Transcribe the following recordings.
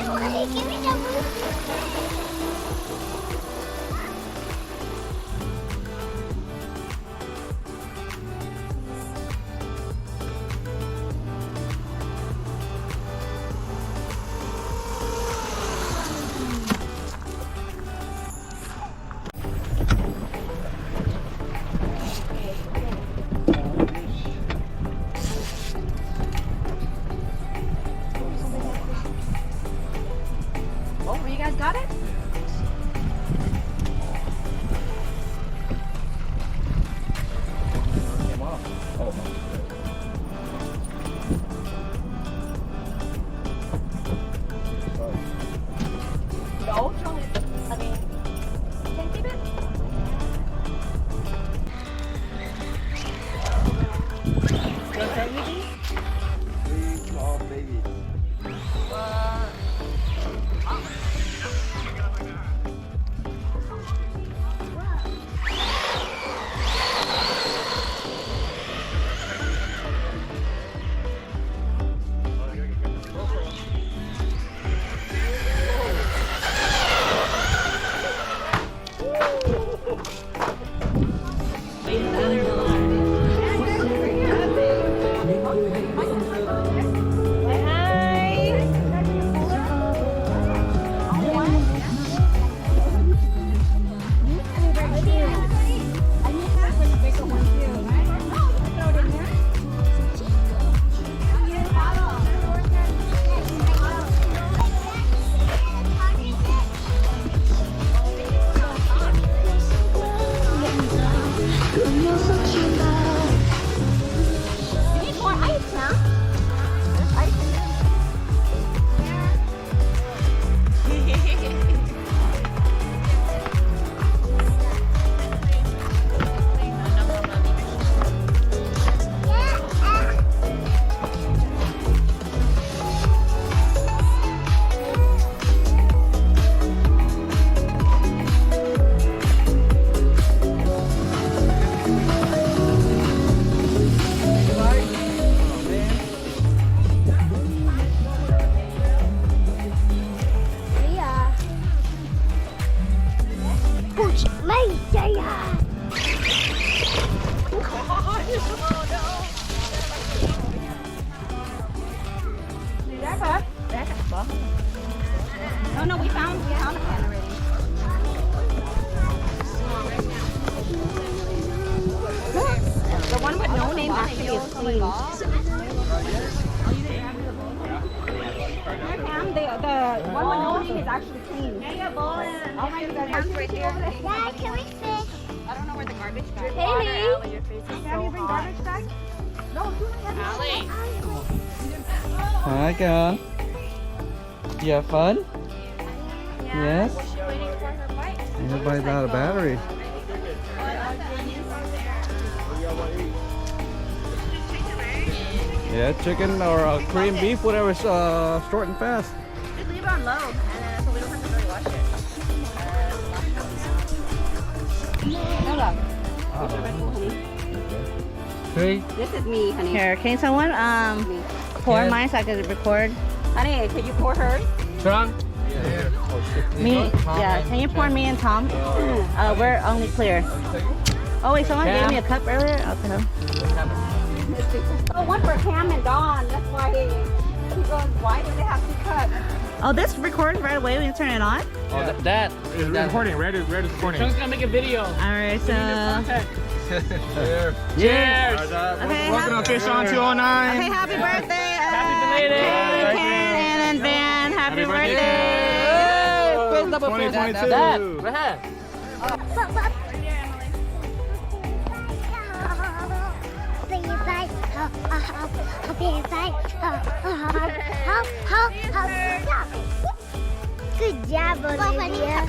Give me the blue. Oh, you guys got it? No, John, I mean, can keep it? Three small babies. No, no, we found a can already. The one with no name actually is clean. The one with no name is actually clean. All right, you guys. Right here. Dad, can we fish? I don't know where the garbage bag is. Haley. Can you bring garbage bag? No, do it. Allie. Hi, girl. You have fun? Yes? She's waiting for her bike. Everybody's out of battery. Yeah, chicken or Korean beef, whatever's short and fast. Just leave it on low, and then so we don't have to really wash it. Hey. This is me, honey. Here, can someone pour Yeah. mine so I can record? Honey, could you pour hers? Trunk? Me? Yeah, can you pour me and Tom? We're only clear. Oh wait, someone gave me a cup earlier? Okay. Oh, one for Cam and Dawn. That's why he goes, why do they have two cups? Oh, this records right away when you turn it on? Oh, that It's recording. Red is recording. Trunk's gonna make a video. Alright, so... Cheers. Cheers. Okay, Welcome to Fish on 209. okay, happy birthday! Happy belated. Karen and Van, happy birthday! Fist double fist. 2022. Dad, go ahead. Good job, Olivia.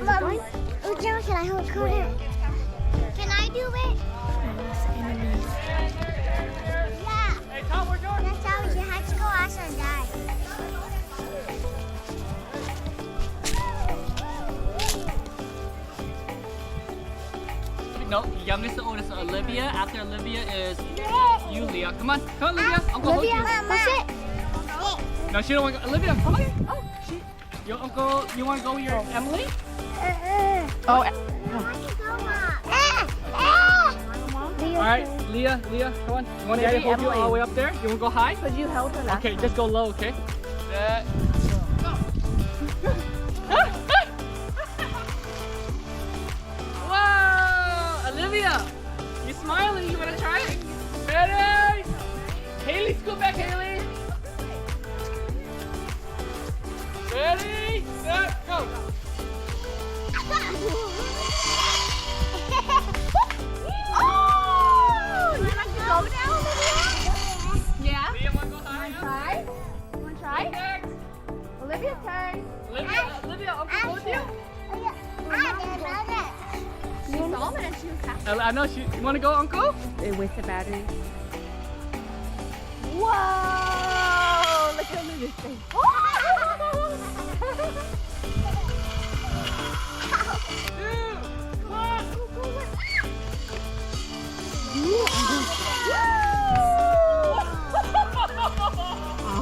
Mom, can I hold? Come here. do it? Yeah. Hey, Tom, where's yours? That's how you have to go ask and die. No, youngest to oldest are Olivia. After Olivia is you, Leah. Come on, Olivia. Uncle hold you. That's it. No, she don't want to go. Olivia, come on. Oh, your uncle, you want to go with your Emily? Oh, I want to go up. All right, Leah, come on. You want Daddy to hold you all the way up there? You want to go high? because you held her last Okay, just go low, okay? Set. Wow, Olivia, you smiling? You wanna try it? Ready? Haley, scoot back, Haley. Ready, set, go. Oh! You like to go now, Olivia? Yeah. Leah, wanna go high? Try. You want to try? Next. Olivia's turn. Olivia, Uncle hold you. She saw it and she was happy. I know she. You wanna go, Uncle? It wasted battery. Whoa! Look at Olivia's face.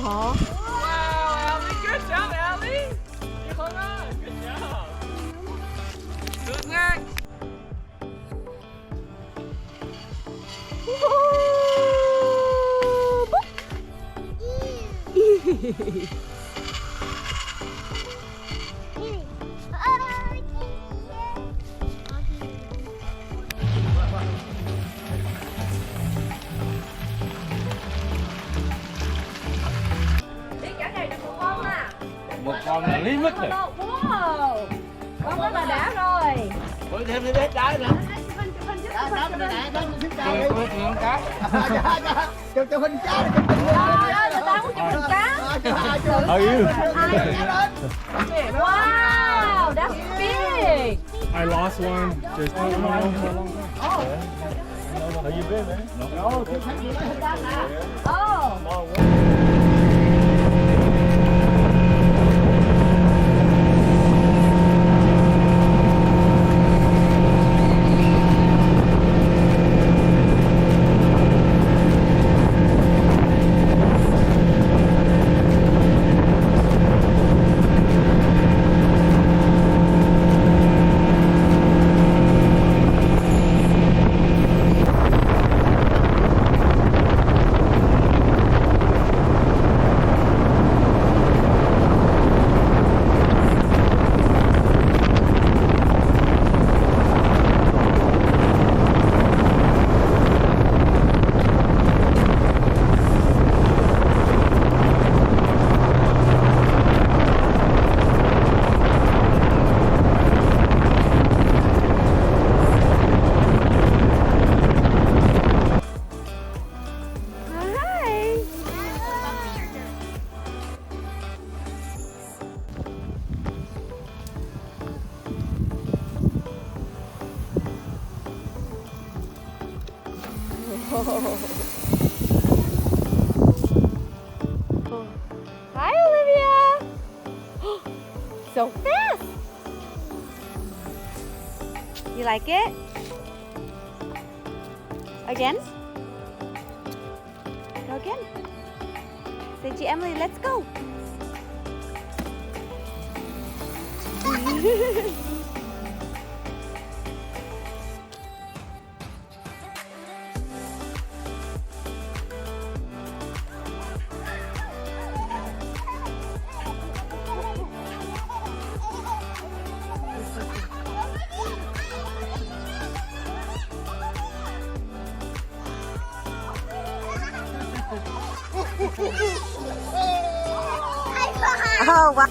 Uh-huh. Wow, Allie, good job, Allie. You hung on. Good job. Who's next? Cái này được một con à? Một con là lý mất rồi. Wow! Con đó là đã rồi. Ôi thêm đi hết trái nữa. Chụp hình cá. Trời ơi, người ta muốn chụp hình cá. Are you? Wow, that's big. I lost one. Just How you been, man? Oh. Hi, Olivia. So fast. You like it? Again? Go again. Say, G. Emily, let's go. Oh, wow.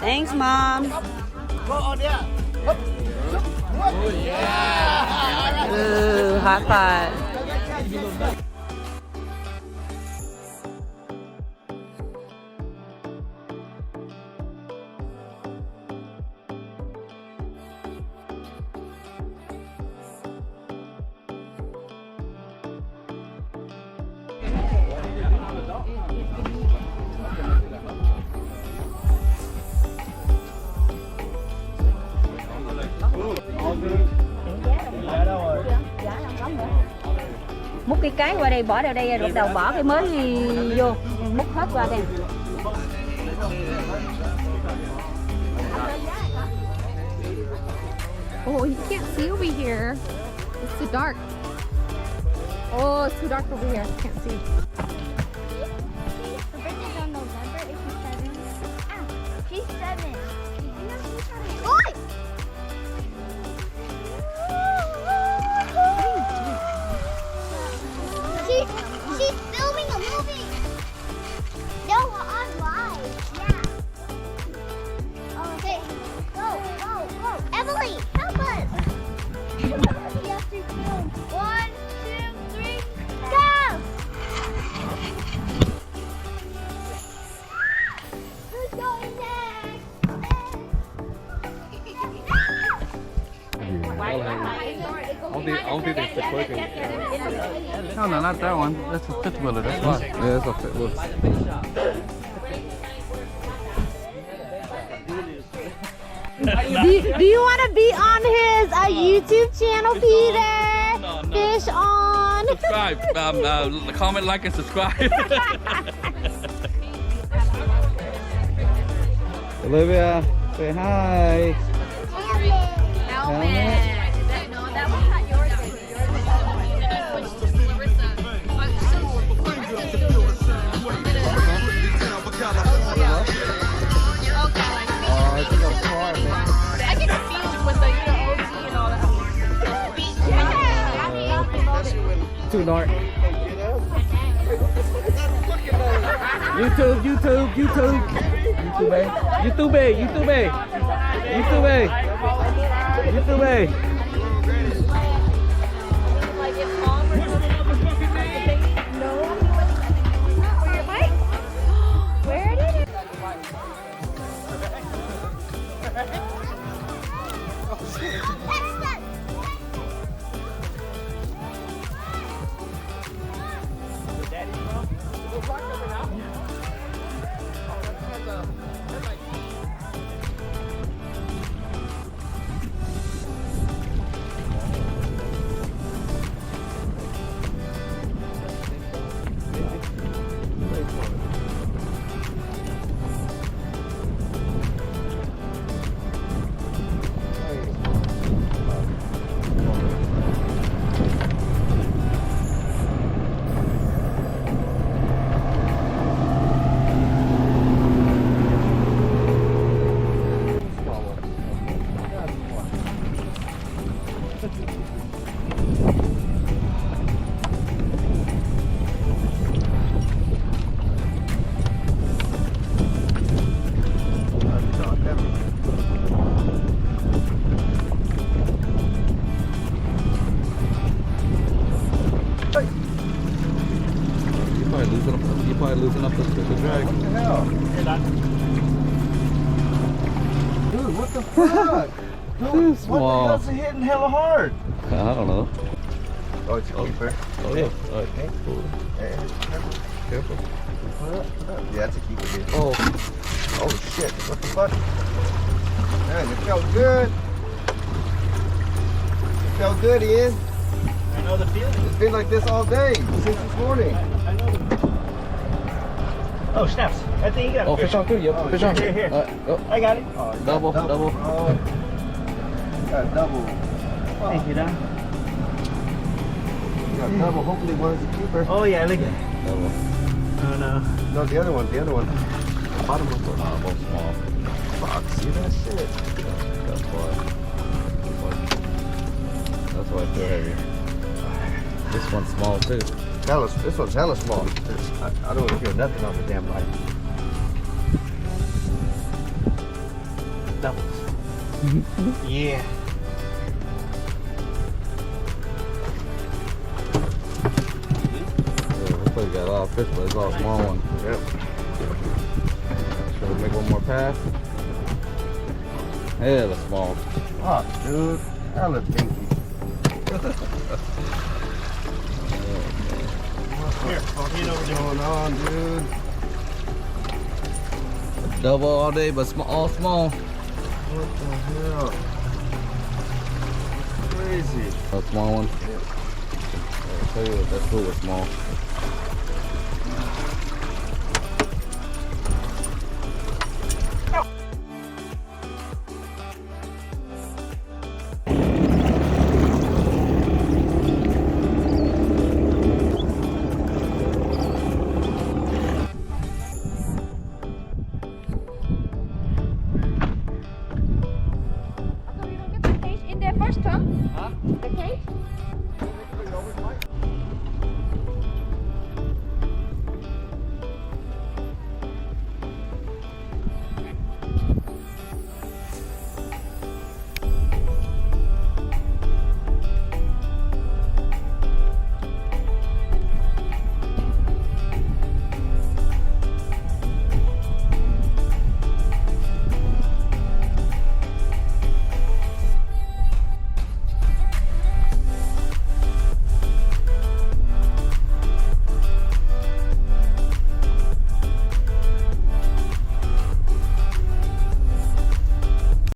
Thanks, Mom. Ooh, high five. Múc cái qua đây bỏ vào đây rồi đầu bỏ cái mới vô múc hết qua đây. Oh, you can't see over here. It's too dark. Oh, it's too dark over here. I can't see. Her birthday's on November. Is she 7? Ah, she's 7. Oi! She's filming a movie. No, on live. Yeah. Okay. Go. Emily, help us. We have to film. 1, 2, 3, go! Who's going next? I don't think they stick working. No, not that one. That's a fifth wheeler. That's fine. Yeah, that's a fifth wheeler. Do you want to be on his YouTube channel, Peter? No. Fish on. Subscribe. Comment, like, and subscribe. Olivia, say hi. Helmet. Too dark. YouTube. Where did it? You're probably losing up the drag. What the hell? Dude, what the fuck? Dude, Small. what the hell's it hitting hella hard? I don't know. Oh, it's a keeper. Oh yeah. Okay. Cool. Hey, Careful. put it up. Yeah, it's a keeper, dude. Oh. Oh shit, what the fuck? Man, it felt good. It felt good, Ian. I know the feeling. It's been like this all day, since this morning. I know the... Oh, snaps. I think you got Oh, fish on too. Yep. Oh, Fish on. here. Oh. I got it. Oh, you Double. got Oh, got double. Thank you, Don. You got double. Hopefully one's a keeper. Oh, yeah, look at Double. Oh, no. No, the other one. The bottom one. Both small. Fuck, see that shit? That's why. That's why it's so heavy. This one's small too. This one's hella small. I don't feel nothing on the damn light. doubles. Yeah. Yeah, this place got a lot of fish, but it's all small ones. Yep. Should we make one more pass? Yeah, the small. Oh, dude. Hella pinky. Here, I'll hand over What's to going on, dude? Double all day, but all small. What the hell? Crazy. A small one. I'll tell you what, that food was small. So you don't get the cage in there first, Tom? Huh? The cage?